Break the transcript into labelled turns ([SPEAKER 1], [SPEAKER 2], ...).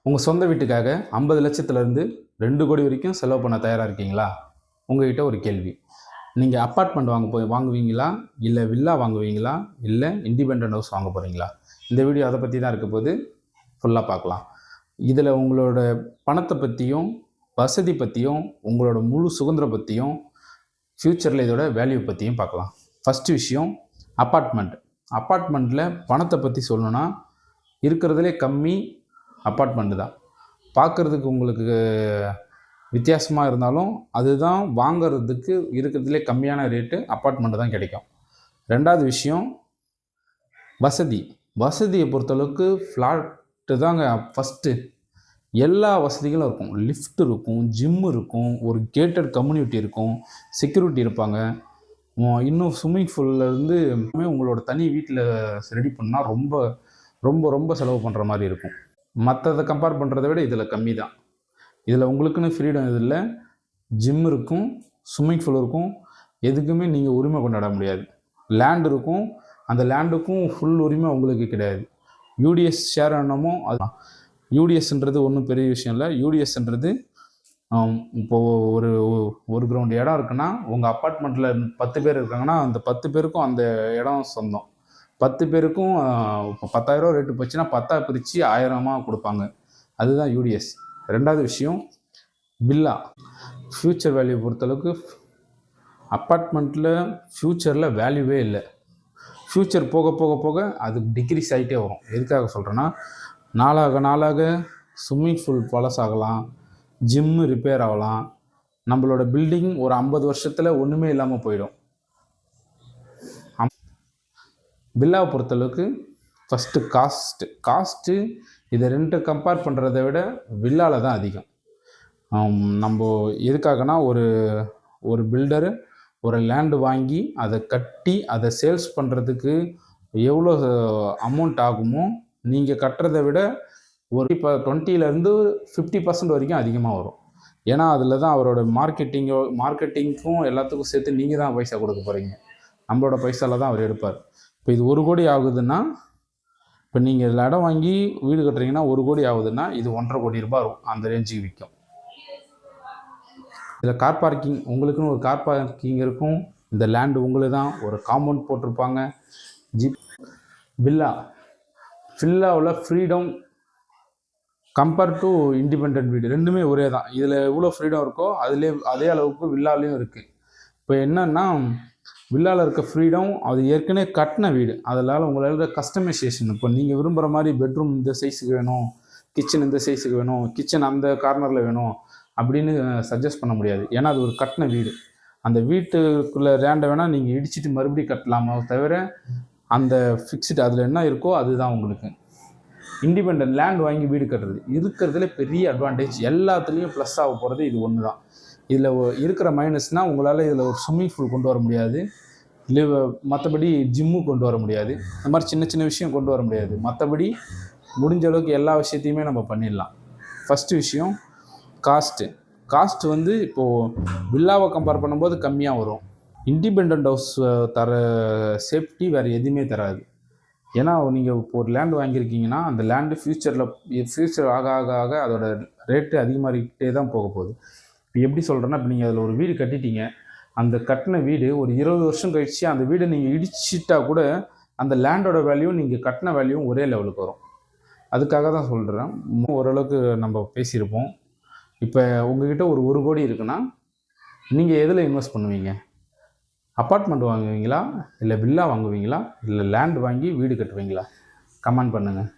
[SPEAKER 1] உங்கள் சொந்த வீட்டுக்காக 50 லட்சத்துலேருந்து 2 கோடி வரைக்கும் செலவு பண்ண தயாராக இருக்கீங்களா? உங்கள்கிட்ட ஒரு கேள்வி. நீங்கள் அப்பார்ட்மெண்ட் வாங்குவீங்களா? இல்லை வில்லா வாங்குவீங்களா? இல்லை இண்டிபெண்டன்ட் ஹவுஸ் வாங்க போகிறீங்களா? இந்த வீடியோ அதை பற்றி தான் இருக்க போது. ஃபுல்லாக பார்க்கலாம். இதில் உங்களோட பணத்தை பற்றியும், வசதி பற்றியும், உங்களோட முழு சுதந்திரம் பற்றியும், ஃப்யூச்சரில் இதோட வேல்யூ பற்றியும் பார்க்கலாம். ஃபஸ்ட்டு விஷயம், அப்பார்ட்மெண்ட்டில் பணத்தை பற்றி சொல்லணுன்னா இருக்கிறதுலே கம்மி அப்பார்ட்மெண்ட்டு தான். பார்க்குறதுக்கு உங்களுக்கு வித்தியாசமாக இருந்தாலும் அதுதான் வாங்கிறதுக்கு இருக்கிறதுலே கம்மியான ரேட்டு அப்பார்ட்மெண்ட்டு தான் கிடைக்கும். ரெண்டாவது விஷயம், வசதியை பொறுத்தளவுக்கு ஃப்ளாட்டு தாங்க ஃபஸ்ட்டு. எல்லா வசதிகளும் இருக்கும். லிஃப்ட் இருக்கும், ஜிம் இருக்கும், ஒரு கேட்டட் கம்யூனிட்டி இருக்கும், செக்யூரிட்டி இருப்பாங்க. இன்னும் ஸ்விம்மிங் பூல்லேருந்து உங்களோட தனி வீட்டில் ரெடி பண்ணால் ரொம்ப ரொம்ப ரொம்ப செலவு பண்ணுற மாதிரி இருக்கும். மற்றதை கம்பேர் பண்ணுறதை விட இதில் கம்மி தான். இதில் உங்களுக்குன்னு ஃப்ரீடம் இது இல்லை. ஜிம் இருக்கும், ஸ்விம்மிங் பூல் இருக்கும், எதுக்குமே நீங்கள் உரிமை கொண்டாட முடியாது. லேண்ட் இருக்கும், அந்த லேண்டுக்கும் ஃபுல் உரிமை உங்களுக்கு கிடையாது. யூடிஎஸ் ஷேர் என்னமோ அதுதான். யூடிஎஸ்ன்றது ஒன்றும் பெரிய விஷயம் இல்லை. யூடிஎஸ்ன்றது இப்போது ஒரு கிரவுண்ட் இடம் இருக்குன்னா, உங்கள் அப்பார்ட்மெண்ட்டில் 10 பேர் இருக்காங்கன்னா அந்த 10 பேருக்கும் அந்த இடம் சொந்தம். 10 பேருக்கும் இப்போ 10,000 ரேட்டு போச்சுன்னா 10 பிரித்து 1000 கொடுப்பாங்க. அதுதான் யூடிஎஸ். ரெண்டாவது விஷயம், வில்லா. ஃப்யூச்சர் வேல்யூ பொறுத்தளவுக்கு அப்பார்ட்மெண்ட்டில் ஃப்யூச்சரில் வேல்யூவே இல்லை. ஃப்யூச்சர் போக போக போக அது டிக்ரீஸ் ஆகிட்டே வரும். எதுக்காக சொல்கிறேன்னா, நாளாக ஸ்விம்மிங் பூல் பழசாகலாம், ஜிம்மு ரிப்பேர் ஆகலாம், நம்மளோட பில்டிங் ஒரு 50 வருஷத்தில் ஒன்றுமே இல்லாமல் போயிடும். வில்லாவை பொறுத்தளவுக்கு ஃபஸ்ட்டு காஸ்ட்டு இதை ரெண்டு கம்பேர் பண்ணுறதை விட வில்லாவில் தான் அதிகம். நம்ம எதுக்காகனா ஒரு பில்டரு ஒரு லேண்டு வாங்கி அதை கட்டி அதை சேல்ஸ் பண்ணுறதுக்கு எவ்வளோ அமௌண்ட் ஆகுமோ நீங்கள் கட்டுறதை விட ஒரு 20% 50% வரைக்கும் அதிகமாக வரும். ஏன்னா அதில் தான் அவரோட மார்க்கெட்டிங்க்கும் எல்லாத்துக்கும் சேர்த்து நீங்கள் தான் பைசா கொடுக்க போகிறீங்க. நம்மளோட பைசாவில் தான் அவர் எடுப்பார். இப்போ இது 1 கோடி ஆகுதுன்னா, இப்போ நீங்கள் இடம் வாங்கி வீடு கட்டுறீங்கன்னா 1 கோடி ஆகுதுன்னா இது 1.5 கோடி ரூபாய் வரும். அந்த ரேஞ்சுக்கு விற்கும். இதில் கார் பார்க்கிங், உங்களுக்குன்னு ஒரு கார் பார்க்கிங் இருக்கும். இந்த லேண்டு உங்களுக்கு தான். ஒரு காம்பவுண்ட் போட்டிருப்பாங்க. வில்லாவில் ஃப்ரீடம் கம்பேர் டு இண்டிபெண்ட் வீடு ரெண்டுமே ஒரே தான். இதில் எவ்வளோ ஃப்ரீடம் இருக்கோ அதே அளவுக்கு வில்லாலையும் இருக்குது. இப்போ என்னன்னா, வில்லாவில் இருக்க ஃப்ரீடம் அது ஏற்கனவே கட்டின வீடு. அதனால் உங்களால் கஸ்டமைசேஷன், இப்போ நீங்கள் விரும்புகிற மாதிரி பெட்ரூம் இந்த சைஸுக்கு வேணும், கிச்சன் இந்த சைஸுக்கு வேணும், கிச்சன் அந்த கார்னரில் வேணும் அப்படின்னு சஜஸ்ட் பண்ண முடியாது. ஏன்னா அது ஒரு கட்டின வீடு. அந்த வீட்டுக்குள்ளே ரேண்டை வேணால் நீங்கள் இடிச்சிட்டு மறுபடியும் கட்டலாமா தவிர அந்த ஃபிக்ஸ்டு அதில் என்ன இருக்கோ அதுதான் உங்களுக்கு. இண்டிபெண்டன்ட் லேண்ட் வாங்கி வீடு கட்டுறது இருக்கிறதுல பெரிய அட்வான்டேஜ். எல்லாத்துலேயும் ப்ளஸ் ஆக போகிறது இது ஒன்று தான். இதில் இருக்கிற மைனஸ்னால் உங்களால் இதில் ஒரு ஸ்விம்மிங் பூல் கொண்டு வர முடியாது, மற்றபடி ஜிம்மு கொண்டு வர முடியாது. இந்த மாதிரி சின்ன சின்ன விஷயம் கொண்டு வர முடியாது. மற்றபடி முடிஞ்ச அளவுக்கு எல்லா விஷயத்தையுமே நம்ம பண்ணிடலாம். ஃபஸ்ட்டு விஷயம் காஸ்ட்டு வந்து இப்போது வில்லாவை கம்பேர் பண்ணும்போது கம்மியாக வரும். இண்டிபெண்ட் ஹவுஸ் தர சேஃப்டி வேறு எதுவுமே தராது. ஏன்னா நீங்கள் இப்போ ஒரு லேண்டு வாங்கியிருக்கீங்கன்னா அந்த லேண்டு ஃப்யூச்சர் ஆக ஆக ஆக அதோட ரேட்டு அதிகமாகிக்கிட்டே தான் போக போகுது. இப்போ எப்படி சொல்கிறேன்னா, இப்போ நீங்கள் அதில் ஒரு வீடு கட்டிட்டீங்க. அந்த கட்டின வீடு ஒரு 20 வருஷம் கழிச்சு அந்த வீடை நீங்கள் இடிச்சிட்டா கூட அந்த லேண்டோட வேல்யூ நீங்கள் கட்டின வேல்யூவும் ஒரே லெவலுக்கு வரும். அதுக்காக தான் சொல்கிறேன். ஓரளவுக்கு நம்ம பேசியிருப்போம். இப்போ உங்கள்கிட்ட ஒரு 1 கோடி இருக்குன்னா நீங்கள் எதில் இன்வெஸ்ட் பண்ணுவீங்க? அப்பார்ட்மெண்ட் வாங்குவீங்களா, இல்லை வில்லா வாங்குவீங்களா, இல்லை லேண்ட் வாங்கி வீடு கட்டுவீங்களா? கமெண்ட் பண்ணுங்கள்.